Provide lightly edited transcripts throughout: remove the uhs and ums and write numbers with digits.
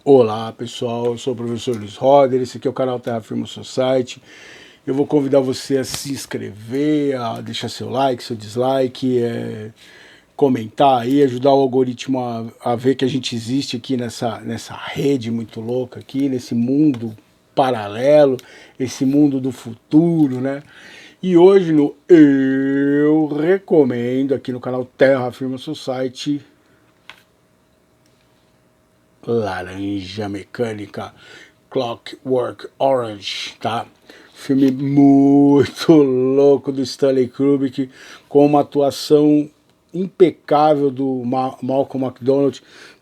Olá pessoal, eu sou o professor Luiz Roder, esse aqui é o canal Terra Firma Society. Eu vou convidar você a se inscrever, a deixar seu like, seu dislike, comentar aí, ajudar o algoritmo a ver que a gente existe aqui nessa rede muito louca aqui, nesse mundo paralelo, esse mundo do futuro, né? E hoje no Eu Recomendo, aqui no canal Terra Firma Society, Laranja Mecânica, Clockwork Orange, tá? Filme muito louco do Stanley Kubrick, com uma atuação impecável do Malcolm McDowell.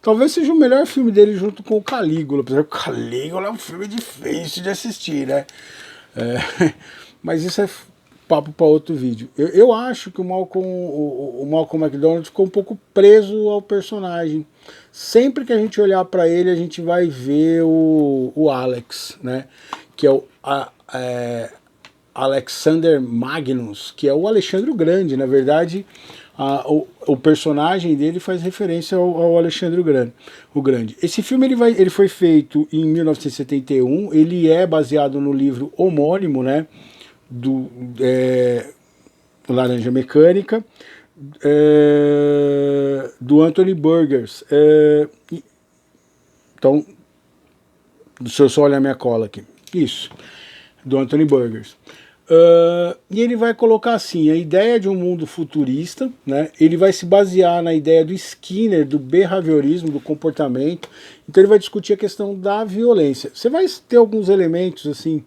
Talvez seja o melhor filme dele junto com o Calígula, apesar que o Calígula é um filme difícil de assistir, né? Mas isso é papo para outro vídeo. Eu acho que o Malcolm McDowell ficou um pouco preso ao personagem. Sempre que a gente olhar para ele, a gente vai ver o Alex, né? Que é Alexander Magnus, que é o Alexandre o Grande. Na verdade, o personagem dele faz referência ao Alexandre o Grande. Esse filme ele foi feito em 1971, ele é baseado no livro homônimo, né? Laranja Mecânica, do Anthony Burgers. Então, deixa eu só olhar minha cola aqui. Isso, do Anthony Burgers. E ele vai colocar assim, a ideia de um mundo futurista, né? Ele vai se basear na ideia do Skinner, do behaviorismo, do comportamento. Então ele vai discutir a questão da violência. Você vai ter alguns elementos assim,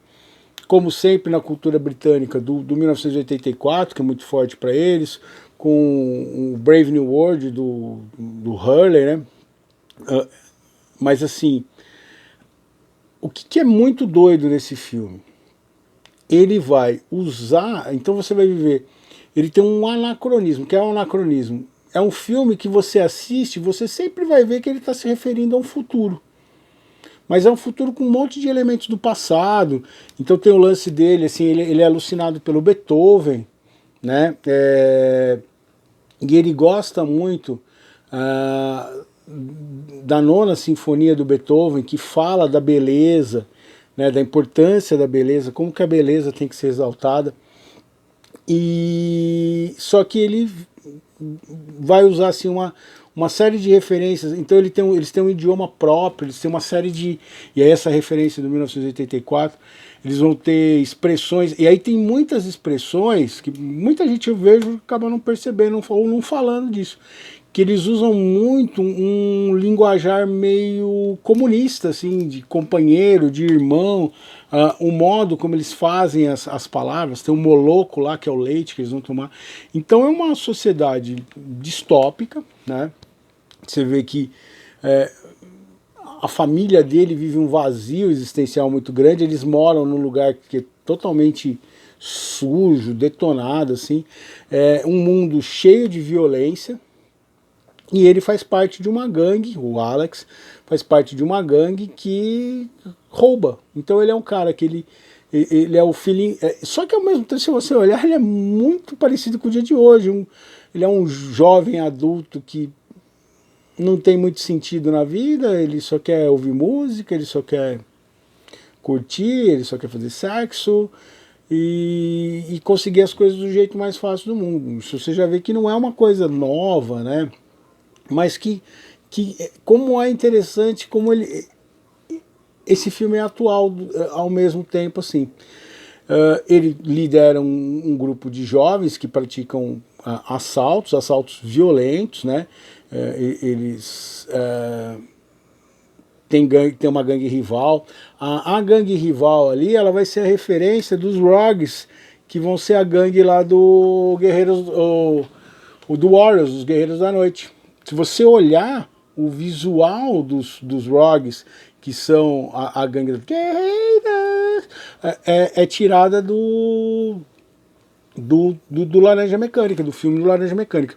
como sempre na cultura britânica do 1984, que é muito forte para eles, com o Brave New World do Hurley, né? Mas assim, o que é muito doido nesse filme? Ele vai usar, então você vai viver, ele tem um anacronismo. Que é um anacronismo? É um filme que você assiste, você sempre vai ver que ele está se referindo a um futuro. Mas é um futuro com um monte de elementos do passado. Então tem o lance dele, assim, ele é alucinado pelo Beethoven, né? E ele gosta muito da nona sinfonia do Beethoven, que fala da beleza, né, da importância da beleza, como que a beleza tem que ser exaltada. E só que ele vai usar assim uma série de referências. Então eles têm um idioma próprio, eles têm uma série de... E aí essa referência do 1984, eles vão ter expressões, e aí tem muitas expressões que muita gente eu vejo acaba não percebendo ou não falando disso, que eles usam muito um linguajar meio comunista, assim, de companheiro, de irmão, o modo como eles fazem as palavras. Tem um moloco lá, que é o leite que eles vão tomar. Então é uma sociedade distópica, né? Você vê que a família dele vive um vazio existencial muito grande, eles moram num lugar que é totalmente sujo, detonado, assim, um mundo cheio de violência. E ele faz parte de uma gangue, o Alex faz parte de uma gangue que rouba. Então ele é um cara que ele é o filhinho... só que ao mesmo tempo, se você olhar, ele é muito parecido com o dia de hoje. Ele é um jovem adulto que não tem muito sentido na vida, ele só quer ouvir música, ele só quer curtir, ele só quer fazer sexo e conseguir as coisas do jeito mais fácil do mundo. Isso você já vê que não é uma coisa nova, né? Mas que como é interessante como esse filme é atual ao mesmo tempo, assim. Ele lidera um grupo de jovens que praticam assaltos violentos, né? Eles tem uma gangue rival. A gangue rival ali, ela vai ser a referência dos Rogues, que vão ser a gangue lá do Guerreiros, do Warriors, os Guerreiros da Noite. Se você olhar o visual dos Rogues, que são a gangue dos Guerreiros, é tirada do Laranja Mecânica, do filme do Laranja Mecânica.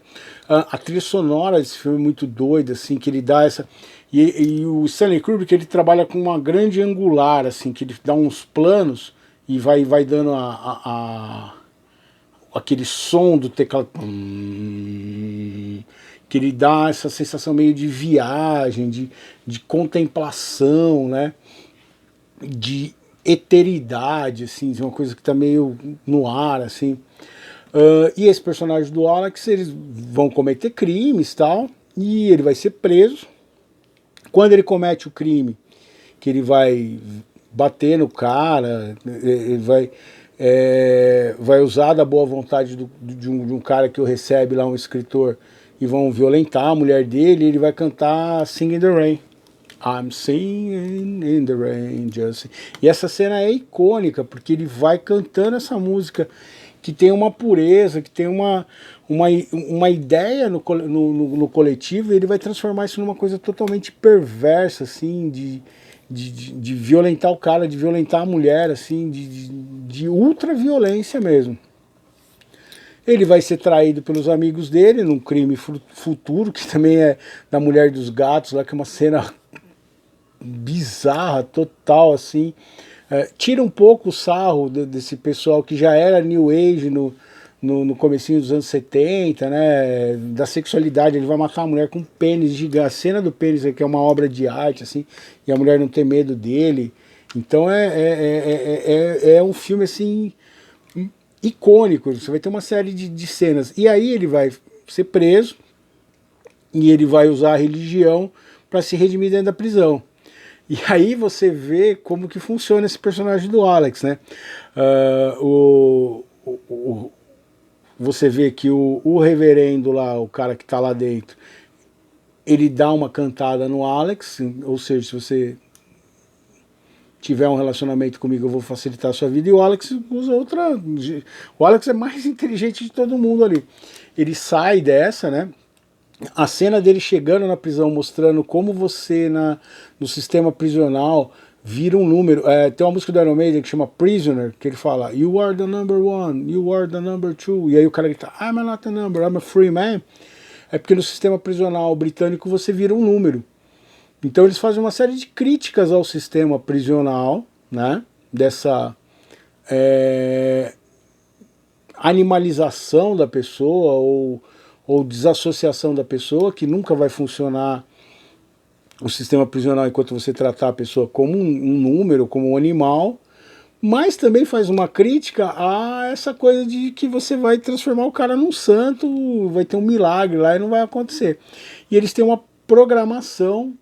A trilha sonora desse filme é muito doida, assim, que ele dá essa... E o Stanley Kubrick, ele trabalha com uma grande angular, assim, que ele dá uns planos e vai dando a aquele som do teclado, que ele dá essa sensação meio de viagem, de contemplação, né? De eteridade, assim, de uma coisa que está meio no ar, assim. E esse personagem do Alex, eles vão cometer crimes e tal, e ele vai ser preso. Quando ele comete o crime, que ele vai bater no cara, ele vai usar da boa vontade de um cara que o recebe lá, um escritor, e vão violentar a mulher dele, e ele vai cantar Singing in the Rain. I'm singing in the rain, just... E essa cena é icônica, porque ele vai cantando essa música que tem uma pureza, que tem uma ideia no coletivo, e ele vai transformar isso numa coisa totalmente perversa, assim, de violentar o cara, de violentar a mulher, assim, de ultra violência mesmo. Ele vai ser traído pelos amigos dele num crime futuro, que também é da mulher dos gatos, lá que é uma cena bizarra, total, assim. Tira um pouco o sarro desse pessoal que já era New Age no comecinho dos anos 70, né, da sexualidade. Ele vai matar a mulher com um pênis gigante. A cena do pênis aqui é uma obra de arte, assim, e a mulher não tem medo dele. Então é um filme, assim, icônico. Você vai ter uma série de cenas. E aí ele vai ser preso e ele vai usar a religião para se redimir dentro da prisão. E aí você vê como que funciona esse personagem do Alex, né? Você vê que o reverendo lá, o cara que está lá dentro, ele dá uma cantada no Alex, ou seja, se você tiver um relacionamento comigo, eu vou facilitar a sua vida, e o Alex usa outra... O Alex é mais inteligente de todo mundo ali. Ele sai dessa, né? A cena dele chegando na prisão, mostrando como você no sistema prisional vira um número. Tem uma música do Iron Maiden que chama Prisoner, que ele fala You are the number one, you are the number two. E aí o cara grita I'm not a number, I'm a free man. É porque no sistema prisional britânico você vira um número. Então eles fazem uma série de críticas ao sistema prisional, né? Dessa animalização da pessoa ou desassociação da pessoa, que nunca vai funcionar o sistema prisional enquanto você tratar a pessoa como um número, como um animal, mas também faz uma crítica a essa coisa de que você vai transformar o cara num santo, vai ter um milagre lá e não vai acontecer. E eles têm uma programação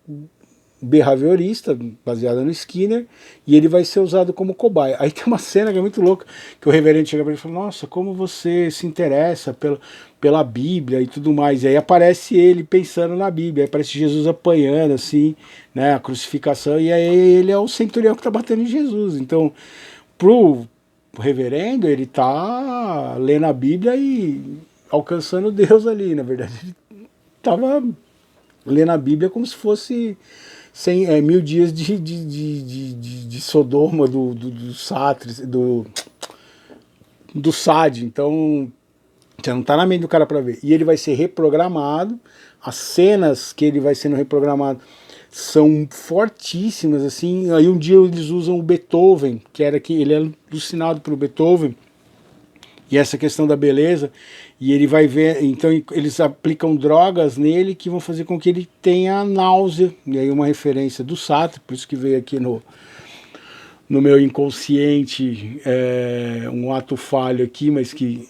behaviorista, baseada no Skinner, e ele vai ser usado como cobaia. Aí tem uma cena que é muito louca, que o reverendo chega para ele e fala, nossa, como você se interessa pela Bíblia e tudo mais. E aí aparece ele pensando na Bíblia, aí aparece Jesus apanhando, assim, né, a crucificação, e aí ele é o centurião que está batendo em Jesus. Então, pro reverendo, ele tá lendo a Bíblia e alcançando Deus ali. Na verdade, ele estava lendo a Bíblia como se fosse 1000 dias de Sodoma, do Sartre, do Sade. Então, você não está na mente do cara para ver. E ele vai ser reprogramado. As cenas que ele vai sendo reprogramado são fortíssimas, assim. Aí um dia eles usam o Beethoven, que era que ele é alucinado pelo Beethoven, e essa questão da beleza, e ele vai ver, então eles aplicam drogas nele que vão fazer com que ele tenha náusea, e aí uma referência do Sartre, por isso que veio aqui no meu inconsciente um ato falho aqui, mas que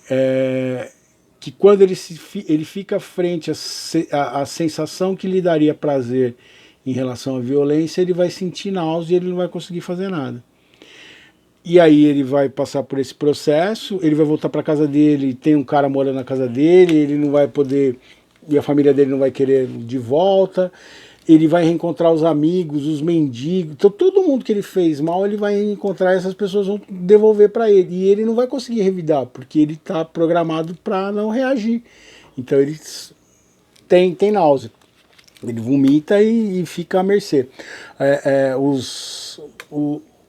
quando ele fica frente à sensação que lhe daria prazer em relação à violência, ele vai sentir náusea e ele não vai conseguir fazer nada. E aí ele vai passar por esse processo, ele vai voltar para casa dele, tem um cara morando na casa dele, ele não vai poder, e a família dele não vai querer de volta, ele vai reencontrar os amigos, os mendigos, então todo mundo que ele fez mal, ele vai encontrar, essas pessoas vão devolver para ele, e ele não vai conseguir revidar, porque ele está programado para não reagir. Então ele tem náusea, ele vomita e fica à mercê.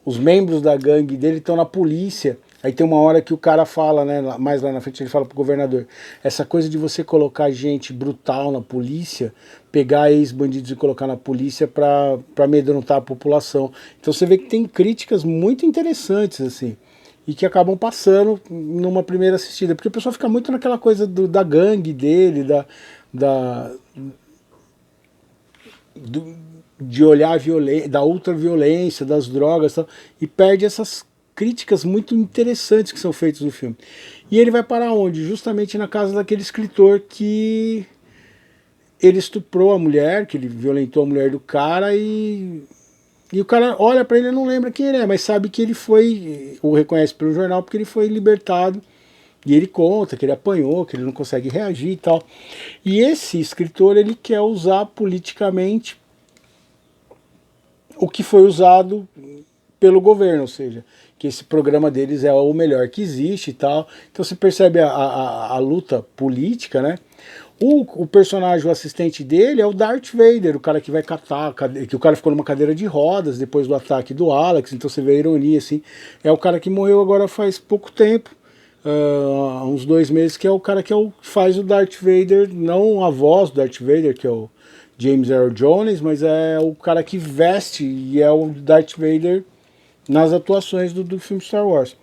Os membros da gangue dele estão na polícia. Aí tem uma hora que o cara fala, né, mais lá na frente ele fala pro governador, essa coisa de você colocar gente brutal na polícia, pegar ex-bandidos e colocar na polícia para amedrontar a população. Então você vê que tem críticas muito interessantes, assim. e que acabam passando numa primeira assistida, porque o pessoal fica muito naquela coisa da gangue dele, da, do, de olhar a violência, da ultraviolência, das drogas, tal, e perde essas críticas muito interessantes que são feitas no filme. E ele vai parar onde? Justamente na casa daquele escritor que ele estuprou a mulher, que ele violentou a mulher do cara, e o cara olha para ele e não lembra quem ele é, mas sabe que ele foi, o reconhece pelo jornal porque ele foi libertado. E ele conta que ele apanhou, que ele não consegue reagir e tal. E esse escritor, ele quer usar politicamente o que foi usado pelo governo, ou seja, que esse programa deles é o melhor que existe e tal. Então você percebe a luta política, né? O personagem, o assistente dele é o Darth Vader, o cara que vai catar, que o cara ficou numa cadeira de rodas depois do ataque do Alex, então você vê a ironia, assim. É o cara que morreu agora faz pouco tempo, há uns 2 meses, que é o cara que faz o Darth Vader, não a voz do Darth Vader, que é o James Earl Jones, mas é o cara que veste e é o Darth Vader nas atuações do filme Star Wars.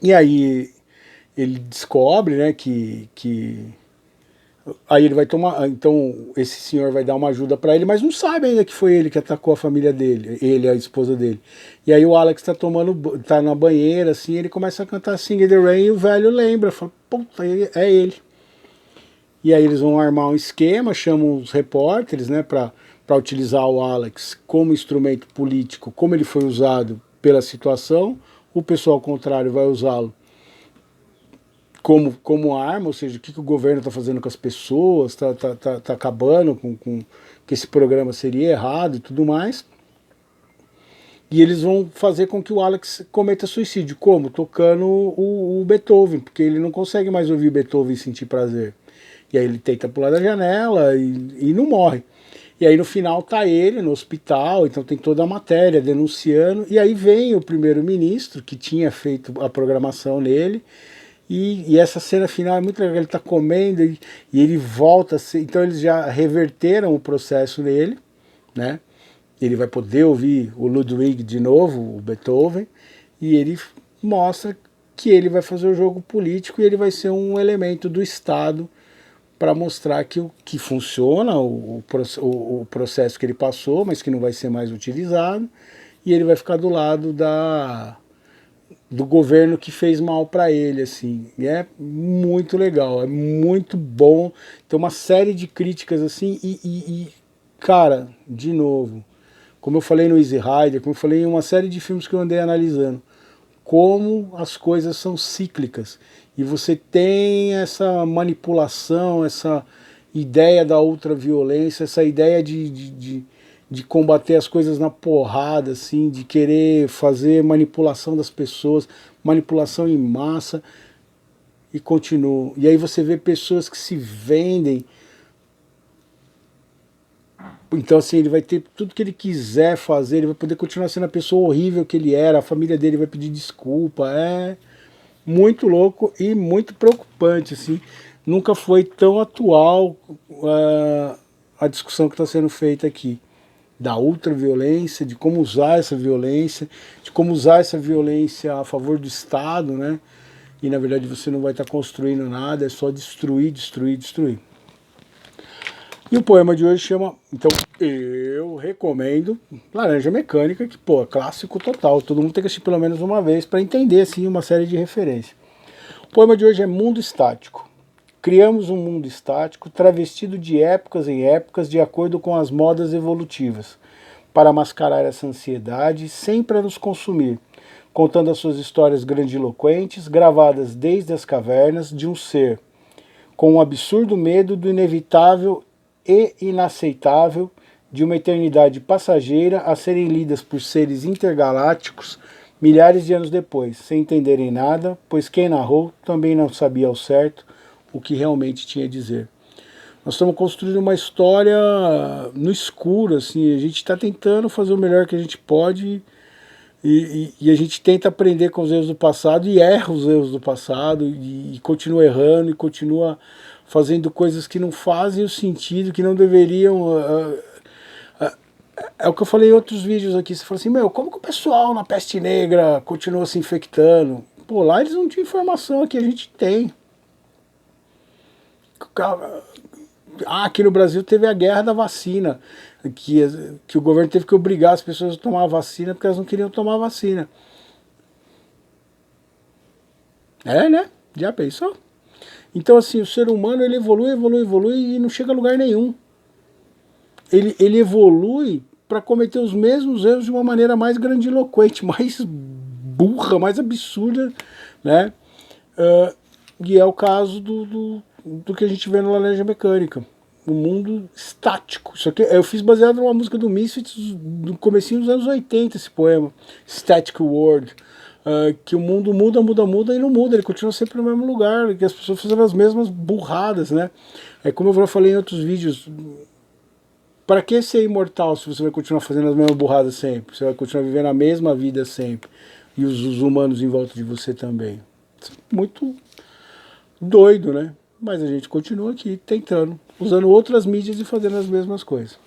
E aí ele descobre, né, que aí ele vai tomar, então esse senhor vai dar uma ajuda para ele, mas não sabe ainda que foi ele que atacou a família dele, ele, a esposa dele. E aí o Alex tá na banheira, assim, ele começa a cantar Sing in the Rain e o velho lembra, fala, puta, é ele. E aí eles vão armar um esquema, chamam os repórteres, né, para utilizar o Alex como instrumento político, como ele foi usado pela situação. O pessoal ao contrário vai usá-lo como arma, ou seja, o que o governo está fazendo com as pessoas, tá acabando com que esse programa seria errado e tudo mais. E eles vão fazer com que o Alex cometa suicídio. Como? Tocando o Beethoven, porque ele não consegue mais ouvir Beethoven e sentir prazer. E aí ele tenta pular da janela e não morre. E aí no final tá ele no hospital, então tem toda a matéria denunciando. E aí vem o primeiro-ministro, que tinha feito a programação nele, e essa cena final é muito legal, ele tá comendo e ele volta, então eles já reverteram o processo nele, né? Ele vai poder ouvir o Ludwig de novo, o Beethoven, e ele mostra que ele vai fazer o jogo político e ele vai ser um elemento do Estado para mostrar que funciona o processo que ele passou, mas que não vai ser mais utilizado, e ele vai ficar do lado do governo que fez mal para ele, assim. E é muito legal, é muito bom. Tem uma série de críticas, assim, cara, de novo, como eu falei no Easy Rider, como eu falei em uma série de filmes que eu andei analisando, como as coisas são cíclicas. E você tem essa manipulação, essa ideia da ultraviolência, essa ideia de combater as coisas na porrada, assim, de querer fazer manipulação das pessoas, manipulação em massa, e continua. E aí você vê pessoas que se vendem. Então, assim, ele vai ter tudo que ele quiser fazer, ele vai poder continuar sendo a pessoa horrível que ele era, a família dele vai pedir desculpa. É muito louco e muito preocupante, assim. Nunca foi tão atual a discussão que está sendo feita aqui. Da ultraviolência, de como usar essa violência, de como usar essa violência a favor do Estado, né? E na verdade você não vai estar construindo nada, é só destruir, destruir, destruir. E o poema de hoje chama, então eu recomendo Laranja Mecânica, que pô, é clássico total, todo mundo tem que assistir pelo menos uma vez para entender assim uma série de referências. O poema de hoje é Mundo Estático. Criamos um mundo estático, travestido de épocas em épocas, de acordo com as modas evolutivas, para mascarar essa ansiedade, sempre a nos consumir, contando as suas histórias grandiloquentes, gravadas desde as cavernas, de um ser, com um absurdo medo do inevitável e inaceitável, de uma eternidade passageira a serem lidas por seres intergalácticos milhares de anos depois, sem entenderem nada, pois quem narrou também não sabia ao certo o que realmente tinha a dizer. Nós estamos construindo uma história no escuro, assim, a gente está tentando fazer o melhor que a gente pode e a gente tenta aprender com os erros do passado e erra os erros do passado e continua errando e continua fazendo coisas que não fazem o sentido, que não deveriam... é o que eu falei em outros vídeos aqui, você fala assim, meu, como que o pessoal na peste negra continua se infectando? Pô, lá eles não tinham informação, aqui a gente tem. Aqui no Brasil teve a guerra da vacina, que o governo teve que obrigar as pessoas a tomar a vacina porque elas não queriam tomar a vacina. É, né? Já pensou? Então, assim, o ser humano, ele evolui e não chega a lugar nenhum. Ele evolui para cometer os mesmos erros de uma maneira mais grandiloquente, mais burra, mais absurda, né? E é o caso do que a gente vê no Laranja Mecânica. O mundo estático. Isso aqui eu fiz baseado numa música do Misfits do comecinho dos anos 80, esse poema. Static World. Que o mundo muda e não muda, ele continua sempre no mesmo lugar, que as pessoas fazendo as mesmas burradas, né? É como eu já falei em outros vídeos, para que ser imortal se você vai continuar fazendo as mesmas burradas sempre? Você vai continuar vivendo a mesma vida sempre. E os humanos em volta de você também. Muito doido, né? Mas a gente continua aqui tentando, usando outras mídias e fazendo as mesmas coisas.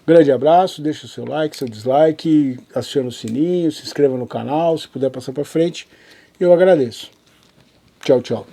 Grande abraço, deixa o seu like, seu dislike, aciona o sininho, se inscreva no canal, se puder passar para frente, eu agradeço. Tchau, tchau.